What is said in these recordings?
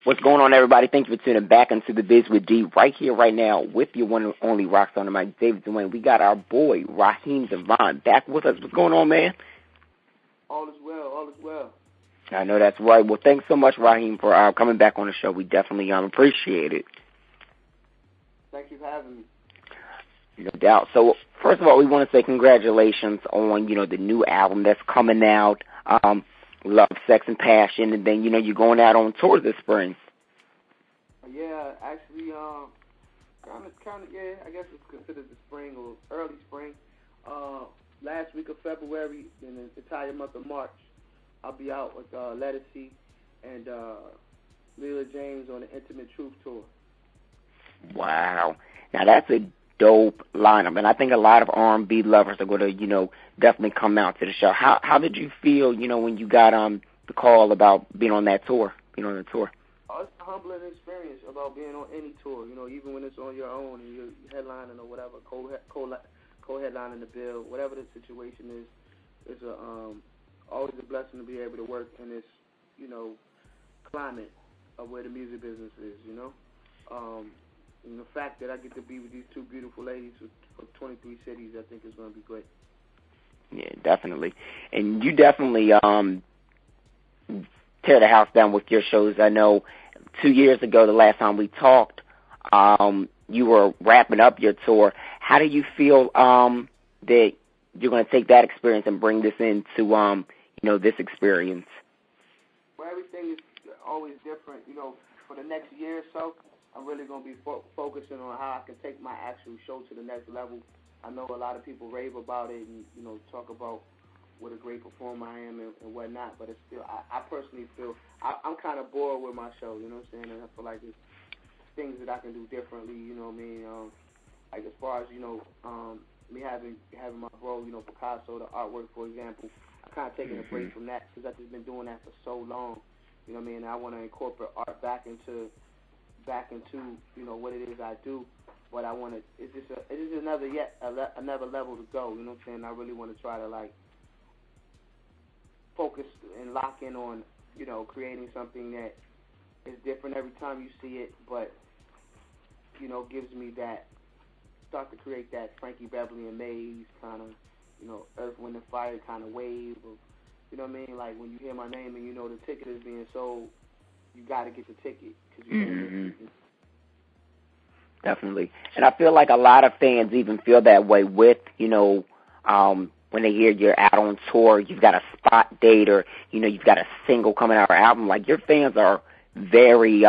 What's going on, everybody? Thank you for tuning back into the Biz with D right here, right now, with your one and only rock star, Mike David Dwayne. We got our boy, Raheem Devaughn, back with us. What's going on, man? All is well, all is well. I know that's right. Well, thanks so much, Raheem, for coming back on the show. We definitely appreciate it. Thank you for having me. No doubt. So, first of all, we want to say congratulations on, the new album that's coming out, Love, Sex, and Passion, and then, you're going out on tour this spring. Yeah, actually, kind of, yeah, I guess it's considered the spring or early spring. Last week of February, in the entire month of March, I'll be out with Lettucey and Leela James on the Intimate Truth Tour. Wow. Now, that's a dope lineup, and I think a lot of R&B lovers are going to, definitely come out to the show. How did you feel, when you got the call about being on the tour? Oh, it's a humbling experience about being on any tour, even when it's on your own and you're headlining or whatever, co-headlining the bill, whatever the situation is. It's always a blessing to be able to work in this, climate of where the music business is, And the fact that I get to be with these two beautiful ladies for 23 cities, I think is going to be great. Yeah, definitely. And you definitely tear the house down with your shows. I know 2 years ago, the last time we talked, you were wrapping up your tour. How do you feel that you're going to take that experience and bring this into, this experience? Well, everything is always different. For the next year or so, I'm really going to be focusing on how I can take my actual show to the next level. I know a lot of people rave about it and, talk about what a great performer I am and whatnot, but it's still, I personally feel, I'm kind of bored with my show, you know what I'm saying? And I feel like there's things that I can do differently, you know what I mean? Like as far as, me having my bro, Picasso, the artwork, for example, I'm kind of taking a break from that because I've just been doing that for so long, you know what I mean? I want to incorporate art back into what it is I do, but I want to. It is another level to go. You know what I'm saying? I really want to try to focus and lock in on creating something that is different every time you see it, but gives me that start to create that Frankie Beverly and Maze kind of Earth, Wind and Fire kind of wave of what I mean? Like when you hear my name and the ticket is being sold, you got to get the ticket because Definitely. And I feel like a lot of fans even feel that way with, when they hear you're out on tour, you've got a spot date or, you've got a single coming out or album. Like, your fans are very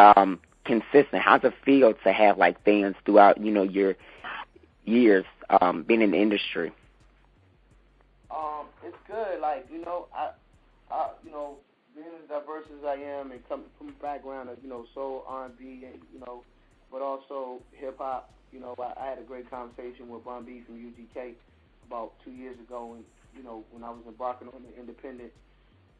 consistent. How's it feel to have, fans throughout, your years being in the industry? It's good. Being as diverse as I am and coming from a background of, soul, R&B, and, but also hip-hop. I had a great conversation with Bun B from UGK about 2 years ago, and, when I was embarking on the independent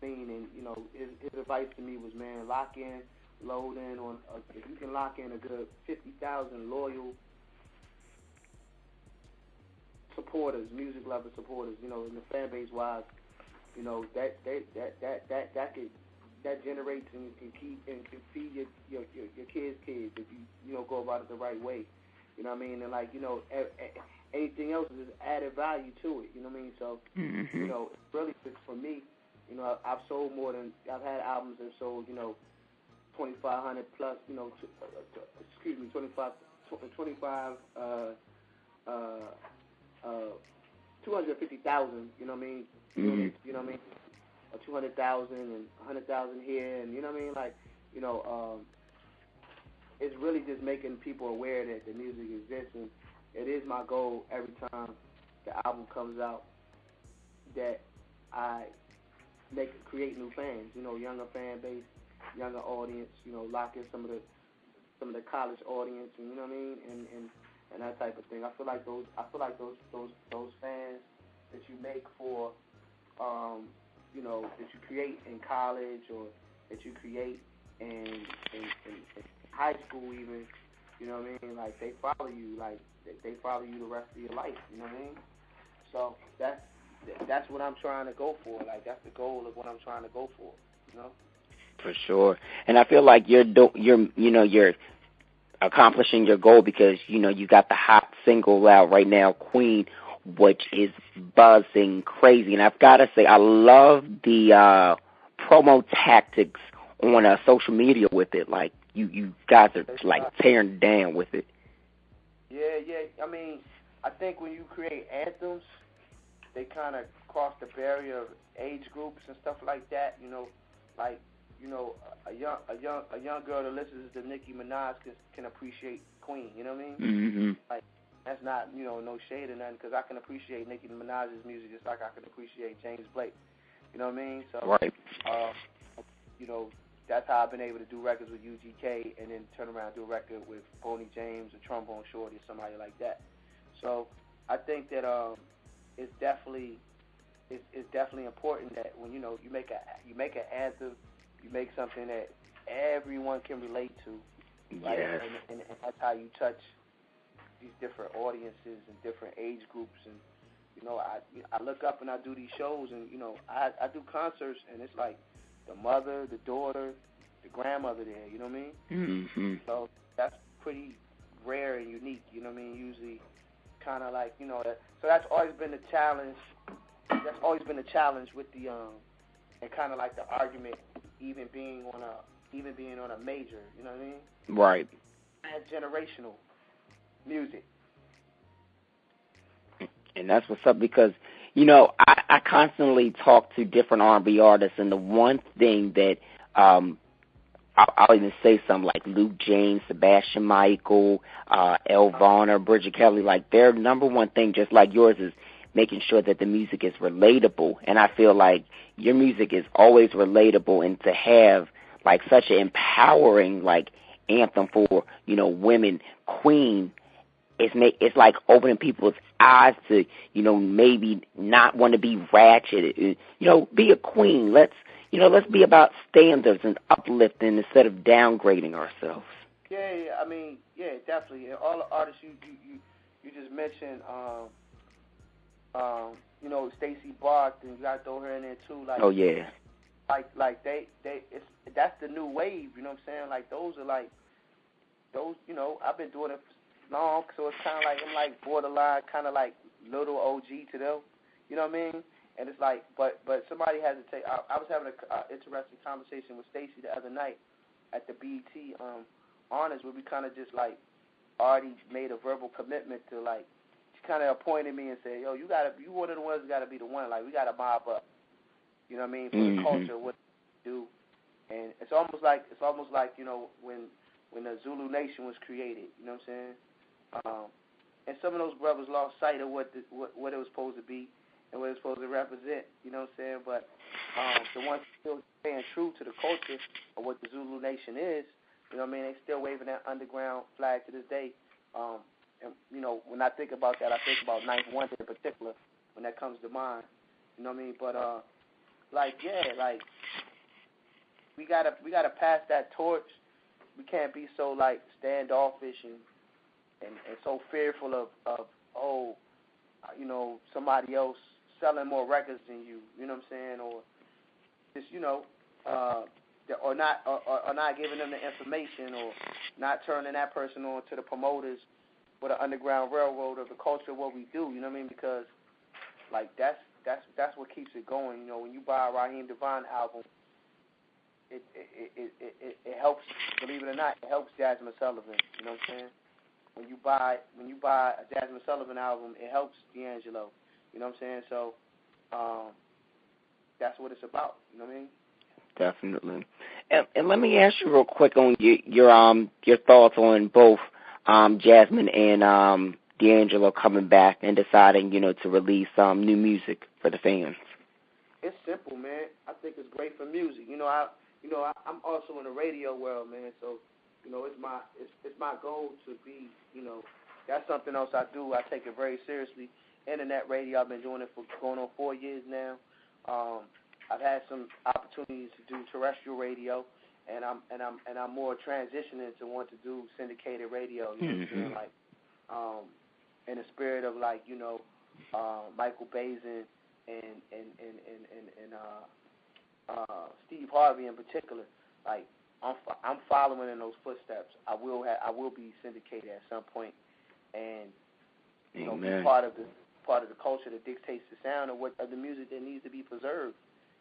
scene, and, his advice to me was, man, lock in, load in on, if you can lock in a good 50,000 loyal supporters, music lover supporters, in the fan base-wise, that generates and can keep and can feed your kids' kids if you go about it the right way. You know what I mean? And anything else is added value to it. You know what I mean? So it's really just for me. I've sold I've had albums that sold 2,500 plus. 250,000. You know what I mean? Units, you know what I mean? 200,000 and 100,000 here, and you know what I mean? It's really just making people aware that the music exists, and it is my goal every time the album comes out that I create new fans, younger fan base, younger audience, lock in some of the college audience, and you know what I mean, and that type of thing. I feel like those fans that you make for that you create in college or that you create in high school even, you know what I mean? They follow you, they follow you the rest of your life, you know what I mean? So that's what I'm trying to go for. That's the goal of what I'm trying to go for, For sure. And I feel like you're accomplishing your goal because, you got the hot single out right now, Queen, which is buzzing crazy. And I've got to say, I love the promo tactics on social media with it. Like, you guys are, like, tearing down with it. Yeah. I mean, I think when you create anthems, they kind of cross the barrier of age groups and stuff like that. A young girl that listens to Nicki Minaj can appreciate Queen. You know what I mean? Mm-hmm. Like, that's not, no shade or nothing, because I can appreciate Nicki Minaj's music just like I can appreciate James Blake. You know what I mean? So, right. That's how I've been able to do records with UGK and then turn around and do a record with Boney James or Trombone Shorty or somebody like that. So I think that it's definitely important that when you make an anthem, you make something that everyone can relate to, right? Yes. And that's how you touch these different audiences and different age groups. And I look up and I do these shows, and I do concerts, and it's like the mother, the daughter, the grandmother there. You know what I mean? Mm-hmm. So that's pretty rare and unique. You know what I mean? Usually, kind of like so that's always been the challenge. That's always been the challenge with the and kind of like the argument, even being on a major. You know what I mean? Right. And generational music. And that's what's up because, I constantly talk to different R&B artists, and the one thing that I'll even say something like Luke James, Sebastian Michael, El Varner, Bridget Kelly, like their number one thing, just like yours, is making sure that the music is relatable. And I feel like your music is always relatable, and to have like such an empowering like anthem for, women, Queen, it's like opening people's eyes to, maybe not want to be ratchet, be a queen. Let's be about standards and uplifting instead of downgrading ourselves. Yeah. I mean, yeah, definitely. And all the artists you just mentioned, Stacey Barth, and you got to throw her in there too. Like, oh yeah. Like that's the new wave. You know what I'm saying? Like those are like those. I've been doing it for long, so it's kind of like I'm like borderline, kind of like little OG to them. You know what I mean? And it's like, but somebody has to take. I was having an interesting conversation with Stacey the other night at the BET honors, where we kind of just like already made a verbal commitment to like. She kind of appointed me and said, "Yo, you one of the ones who got to be the one. Like we got to mob up. You know what I mean? For the culture, what to do." And it's almost like when the Zulu Nation was created. You know what I'm saying? And some of those brothers lost sight of what it was supposed to be and what it's supposed to represent, you know what I'm saying? But the ones still staying true to the culture of what the Zulu Nation is, you know what I mean? They still waving that underground flag to this day. And when I think about that, I think about Ninth Wonder in particular when that comes to mind. You know what I mean? But we gotta pass that torch. We can't be so like standoffish and so fearful of somebody else selling more records than you. You know what I'm saying? Or just or not giving them the information, or not turning that person on to the promoters for the Underground Railroad of the culture of what we do. You know what I mean? Because like that's what keeps it going. When you buy a Raheem Devaughn album, it helps. Believe it or not, it helps Jasmine Sullivan. You know what I'm saying? When you buy a Jasmine Sullivan album, it helps D'Angelo. You know what I'm saying? So that's what it's about. You know what I mean? Definitely. And let me ask you real quick on your thoughts on both Jasmine and D'Angelo coming back and deciding, to release new music for the fans. It's simple, man. I think it's great for music. I'm also in the radio world, man. So, it's my goal to be, that's something else I do. I take it very seriously. Internet radio, I've been doing it for going on 4 years now. I've had some opportunities to do terrestrial radio, and I'm more transitioning to want to do syndicated radio. You know what I'm saying? Like, in the spirit of like, Michael Bazin and Steve Harvey in particular. like I'm following in those footsteps. I will be syndicated at some point, and be part of the culture that dictates the sound of the music that needs to be preserved.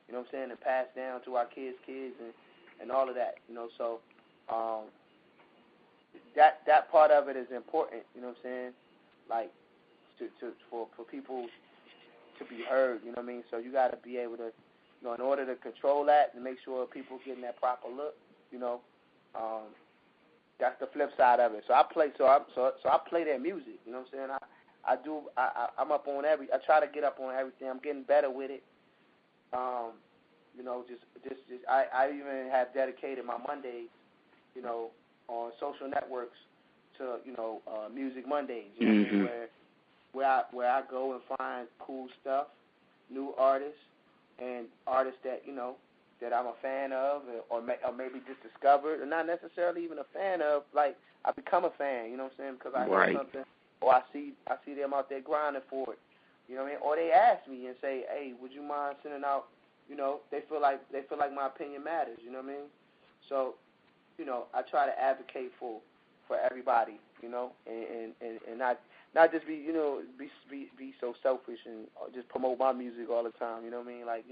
You know what I'm saying, and passed down to our kids, and all of that. So that part of it is important. You know what I'm saying, like for people to be heard. You know what I mean. So you got to be able to, in order to control that and make sure people getting that proper look. That's the flip side of it. So I play their music. You know what I'm saying. I'm up on I try to get up on everything. I'm getting better with it. I even have dedicated my Mondays, on social networks to, Music Mondays, where I go and find cool stuff, new artists, and artists that that I'm a fan of, or maybe just discovered, or not necessarily even a fan of. Like I become a fan, you know what I'm saying, because I hear something, or I see them out there grinding for it, you know what I mean, or they ask me and say, hey, would you mind sending out, they feel like my opinion matters, you know what I mean. So, I try to advocate for everybody, and not just be be so selfish and just promote my music all the time, you know what I mean, like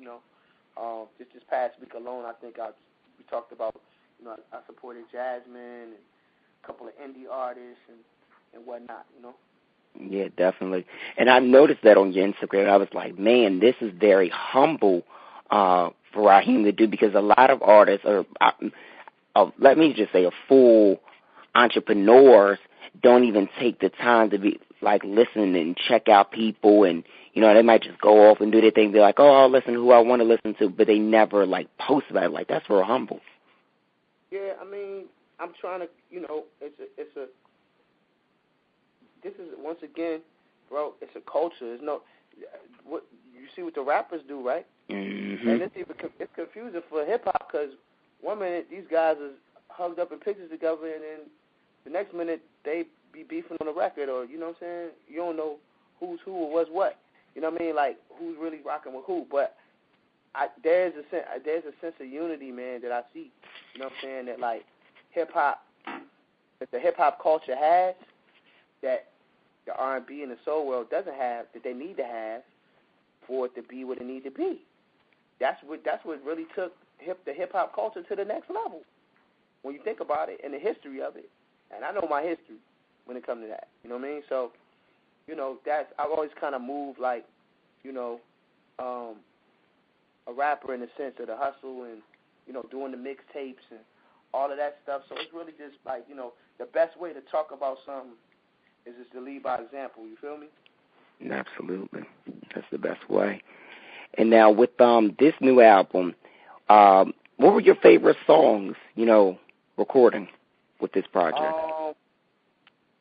just this past week alone, I think we talked about, I supported Jasmine and a couple of indie artists and whatnot, Yeah, definitely. And I noticed that on your Instagram. I was like, man, this is very humble for Raheem to do, because a lot of artists let me just say, full entrepreneurs don't even take the time to be like listen and check out people, and they might just go off and do their thing, be like, oh, I'll listen to who I want to listen to, but they never like post about it. Like, that's real humble. Yeah, I mean, I'm trying to, this is, once again, bro, it's a culture. There's what you see what the rappers do, right? Mm-hmm. And it's confusing for hip hop, because one minute these guys are hugged up in pictures together, and then the next minute they be beefing on the record, or you know what I'm saying? You don't know who's who or what's what. You know what I mean? Like, who's really rocking with who? But there's a sense of unity, man, that I see. You know what I'm saying? That like hip hop, that the hip hop culture has, that the R&B and the soul world doesn't have, that they need to have for it to be what it needs to be. That's what really took the hip hop culture to the next level, when you think about it, and the history of it. And I know my history when it comes to that. You know what I mean? So, I've always kind of moved like, a rapper in the sense of the hustle and, doing the mixtapes and all of that stuff. So it's really just like, the best way to talk about something is just to lead by example. You feel me? Absolutely. That's the best way. And now with this new album, what were your favorite songs, recording with this project?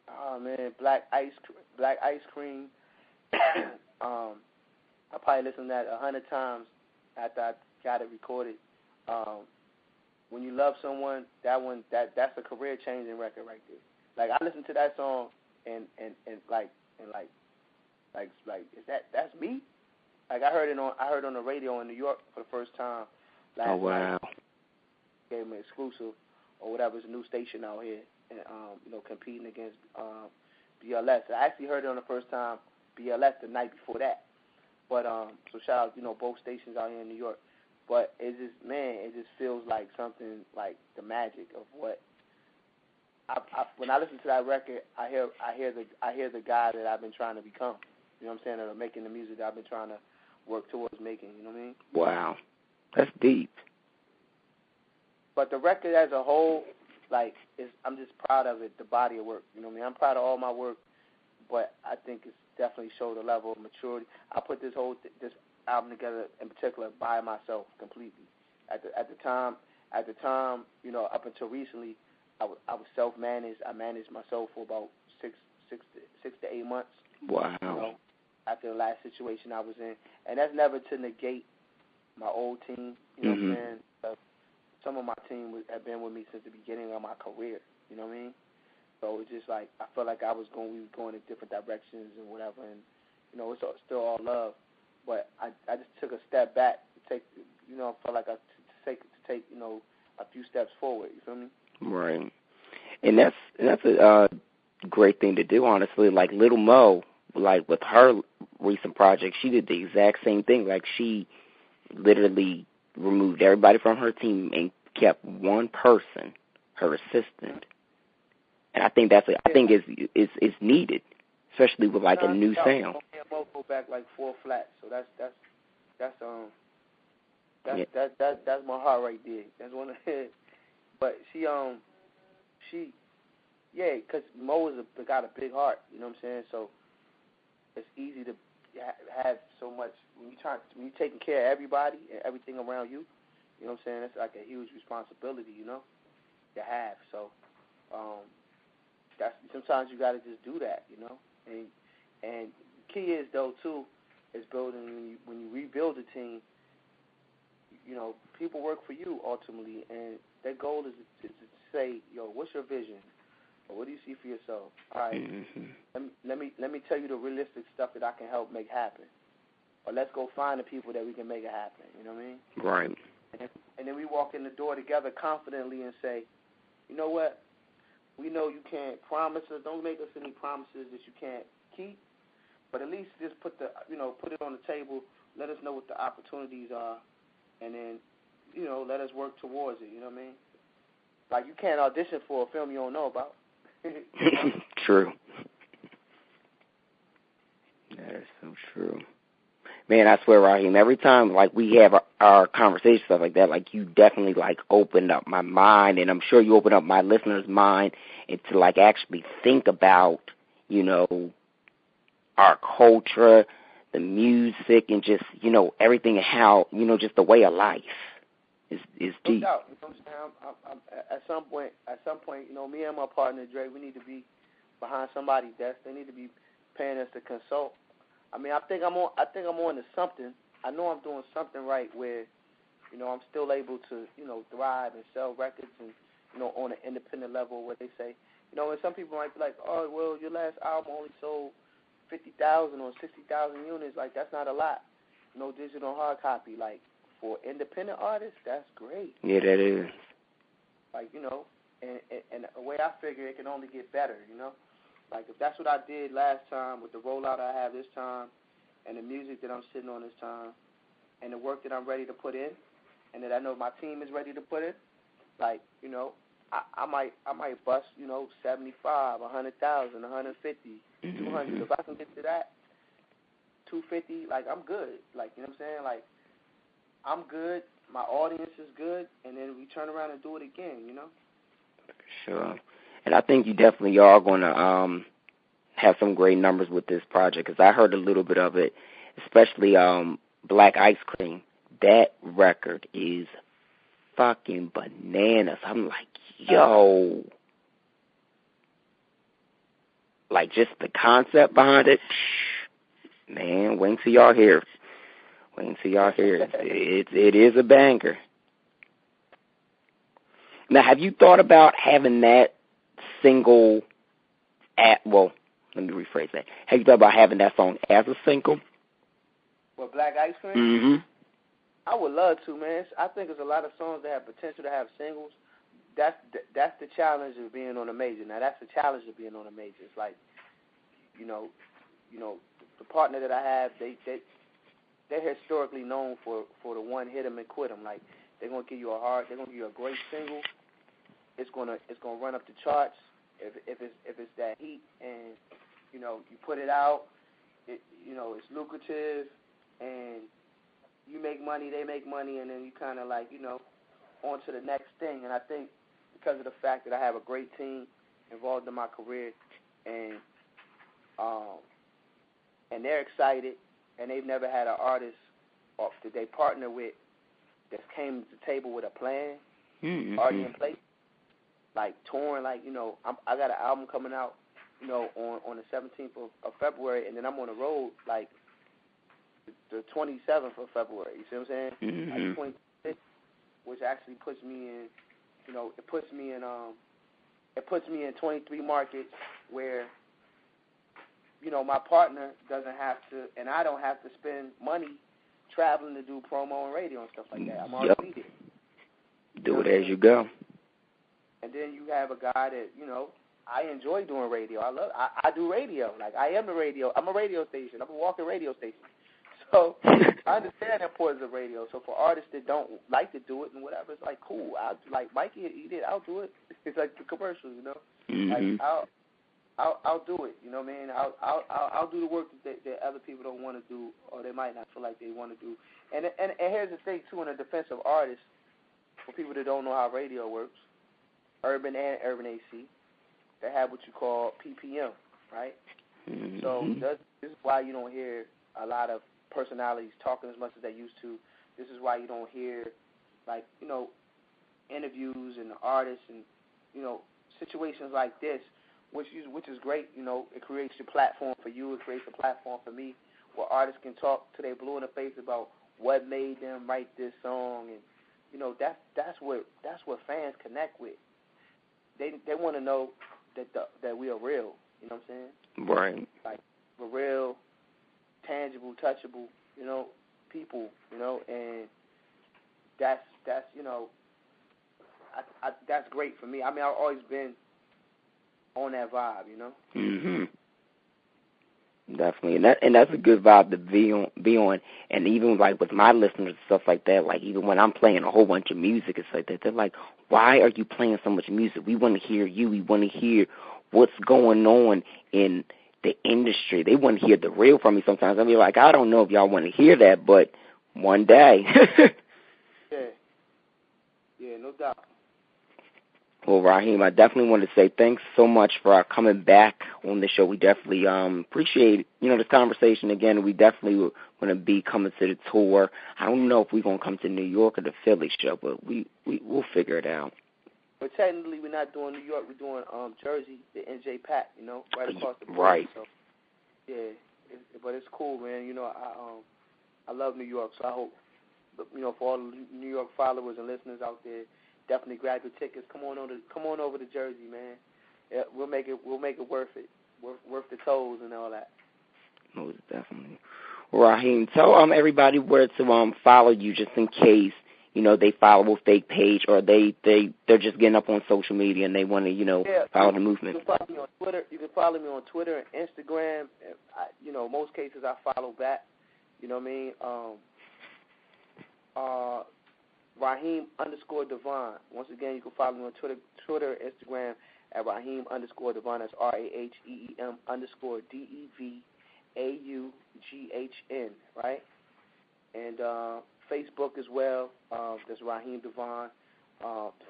Oh man, Black Ice Cream. I probably listened to that 100 times after I got it recorded. When You Love Someone, that's a career changing record right there. Like, I listened to that song and is that's me? Like, I heard it on the radio in New York for the first time last night. Oh wow. Gave me exclusive or whatever, it's a new station out here, and competing against BLS. I actually heard it on the first time BLS the night before that. But so shout out, both stations out here in New York. But it just feels like something like the magic of what when I listen to that record, I hear the guy that I've been trying to become. You know what I'm saying? That are making the music that I've been trying to work towards making. You know what I mean? Wow, that's deep. But the record as a whole, like, I'm just proud of it, the body of work. You know what I mean? I'm proud of all my work, but I think it's definitely showed a level of maturity. I put this album together in particular by myself completely. At the time, up until recently, I was self-managed. I managed myself for about six to 8 months. Wow. After the last situation I was in, and that's never to negate my old team. You know what I'm saying? Some of my team have been with me since the beginning of my career. You know what I mean? So it's just like I felt like we were going in different directions and whatever, and it's still all love. But I just took a step back to take, I felt like I to take a few steps forward. You feel me? Right. And that's a great thing to do, honestly. Like Little Mo, like with her recent project, she did the exact same thing. Like she literally removed everybody from her team and kept one person, her assistant. And I think it's needed, especially with like a new sound. Mo go back like 4 flats, so that's my heart right there. That's one of it. But she because Mo got a big heart. You know what I'm saying? So it's easy to have so much when you're taking care of everybody and everything around you. You know what I'm saying? It's like a huge responsibility, you know, to have. So that's sometimes you got to just do that, you know. And key is though too is building when you rebuild a team. You know, people work for you ultimately, and their goal is to say, yo, what's your vision? Or what do you see for yourself? All right, let me tell you the realistic stuff that I can help make happen. Or let's go find the people that we can make it happen. You know what I mean? Right. And then we walk in the door together confidently and say, you know what? We know you can't promise us. Don't make us any promises that you can't keep. But at least just put it on the table. Let us know what the opportunities are, and then, you know, let us work towards it. You know what I mean? Like you can't audition for a film you don't know about. True. That is so true. Man, I swear, Raheem, every time, like, we have our conversation, stuff like that, like, you definitely, like, opened up my mind, and I'm sure you opened up my listeners' mind and to, like, actually think about, you know, our culture, the music, and just, you know, everything and how, you know, just the way of life is deep. No doubt. You know what I'm saying? At some point, you know, me and my partner, Dre, we need to be behind somebody's desk. They need to be paying us to consult. I mean, I think I'm on to something. I know I'm doing something right where, you know, I'm still able to, you know, thrive and sell records and, you know, on an independent level where they say, you know, and some people might be like, oh, well, your last album only sold 50,000 or 60,000 units. Like, that's not a lot. No digital hard copy. Like, for independent artists, that's great. Yeah, that is. Like, you know, and the way I figure it can only get better, you know. Like, if that's what I did last time with the rollout I have this time and the music that I'm sitting on this time and the work that I'm ready to put in and that I know my team is ready to put in, like, you know, I might bust, you know, 75, 100,000, 150, 200. If I can get to that 250, like, I'm good. Like, you know what I'm saying? Like, I'm good, my audience is good, and then we turn around and do it again, you know? Sure. And I think you definitely are going to have some great numbers with this project because I heard a little bit of it, especially Black Ice Cream. That record is fucking bananas. I'm like, yo. Like, just the concept behind it, man, wait until y'all hear it. Wait until y'all hear it. It is a banger. Now, have you thought about having that single well, let me rephrase that. Have you thought about having that song as a single? With Black Ice Cream? Mm-hmm. I would love to, man. I think there's a lot of songs that have potential to have singles. That's the challenge of being on a major. Now, that's the challenge of being on a major. It's like, you know, the partner that I have, they're historically known for the one hit 'em and quit 'em. Like, they're gonna give you a great single. It's gonna run up the charts if it's that heat, and you know you put it out. You know it's lucrative, and you make money, they make money, and then you kind of like, you know, on to the next thing. And I think because of the fact that I have a great team involved in my career, and they're excited, and they've never had an artist that they partner with that came to the table with a plan, already in place, like touring. Like, you know, I got an album coming out, you know, on the 17th of February, and then I'm on the road like the 27th of February. You see what I'm saying? Like 26th, which actually puts me in, you know, it puts me in 23 markets where, you know, my partner doesn't have to, and I don't have to spend money traveling to do promo and radio and stuff like that. I'm already there. Do it as you go. And then you have a guy that, I enjoy doing radio. I do radio. Like, I am the radio. I'm a radio station. I'm a walking radio station. So I understand the importance of radio. So for artists that don't like to do it and whatever, it's like, cool. Like Mikey, he did. I'll do it. It's like the commercials, Like, I'll do it. You know what I mean? I'll do the work that other people don't want to do, or they might not feel like they want to do. And here's the thing too, in the defense of artists, for people that don't know how radio works, urban and urban AC, they have what you call PPM, right? Mm-hmm. So this is why you don't hear a lot of personalities talking as much as they used to. This is why you don't hear, like, interviews and artists and, situations like this, which is great. It creates a platform for you. It creates a platform for me where artists can talk till they blue in the face about what made them write this song, and that's what fans connect with. They want to know that we are real. You know what I'm saying? Right. Like, we're real, tangible, touchable, people, and that's that's great for me. I mean, I've always been on that vibe, Mhm. Definitely, and that's a good vibe to be on. And even like with my listeners and stuff like that, like even when I'm playing a whole bunch of music, it's like that. They're like, "Why are you playing so much music? We want to hear you. We want to hear what's going on in the industry." They want to hear the real from me. Sometimes I be like, "I don't know if y'all want to hear that, but one day." Yeah, no doubt. Well, Raheem, I definitely want to say thanks so much for coming back on the show. We definitely appreciate, this conversation again. We definitely want to be coming to the tour. I don't know if we're going to come to New York or the Philly show, but we'll figure it out. But technically, we're not doing New York. We're doing Jersey, the NJ Pack, right across the border. Right. So, yeah, but it's cool, man. I love New York, so I hope, for all the New York followers and listeners out there, definitely grab your tickets. Come on over to Jersey, man. Yeah, we'll make it worth it, worth the tolls and all that. Most definitely. Raheem, tell everybody where to follow you, just in case they follow a fake page, or they're just getting up on social media and they want to follow the movement. You can follow me on Twitter. You can follow me on Twitter and Instagram. Most cases I follow back. You know what I mean? Raheem_Devaughn. Once again, you can follow me on Twitter, Instagram at Raheem_Devaughn. That's RAHEEM_DEVAUGHN, right? And Facebook as well. That's Raheem Devaughn,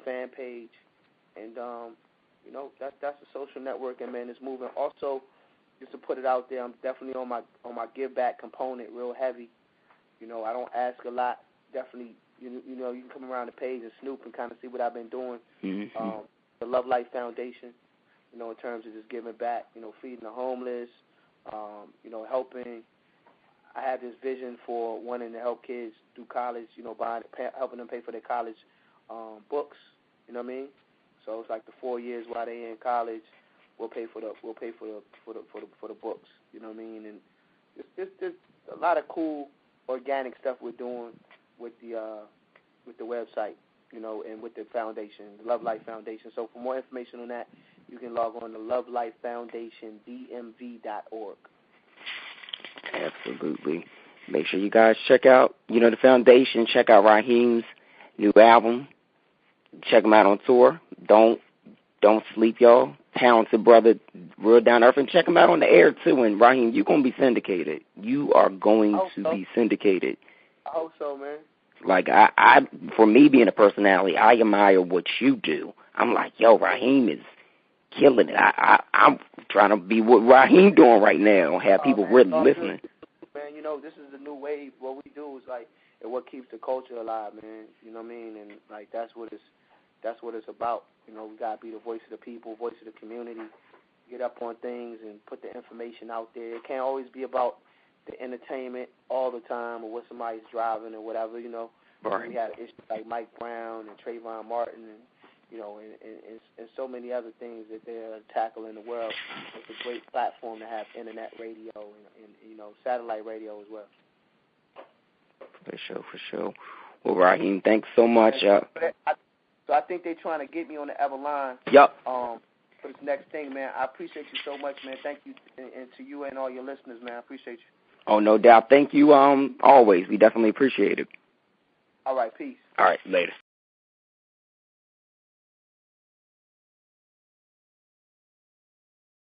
fan page. And, that's a social network, and, man, it's moving. Also, just to put it out there, I'm definitely on my give back component real heavy. I don't ask a lot. Definitely, you can come around the page and snoop and kind of see what I've been doing. Mm-hmm. The Love Life Foundation, in terms of just giving back, feeding the homeless, helping. I have this vision for wanting to help kids through college, helping them pay for their college books. You know what I mean? So it's like the 4 years while they're in college, we'll pay for the books. You know what I mean? And there's a lot of cool organic stuff we're doing with the website, and with the foundation, the Love Life Foundation. So for more information on that, you can log on to lovelifefoundationdmv.org. Absolutely. Make sure you guys check out, the foundation. Check out Raheem's new album. Check him out on tour. Don't sleep, y'all. Talented brother, real down to earth, and check him out on the air too. And Raheem, you're gonna be syndicated. You are going to be syndicated. I hope so, man. Like I, for me being a personality, I admire what you do. I'm like, yo, Raheem is killing it. I'm trying to be what Raheem doing right now. Have people really listening. Man, this is the new wave. What we do is what keeps the culture alive, man. You know what I mean? And that's what it's about. We gotta be the voice of the people, voice of the community. Get up on things and put the information out there. It can't always be about the entertainment all the time, or what somebody's driving or whatever. Right. We had issues like Mike Brown and Trayvon Martin, and and so many other things that they're tackling in the world. It's a great platform to have internet radio and satellite radio as well. For sure. Well, Raheem, thanks so much. I So I think they're trying to get me on the other line. Yep. For this next thing, man. I appreciate you so much, man. Thank you, and to you and all your listeners, man. I appreciate you. Oh, no doubt. Thank you always. We definitely appreciate it. All right, peace. All right, later.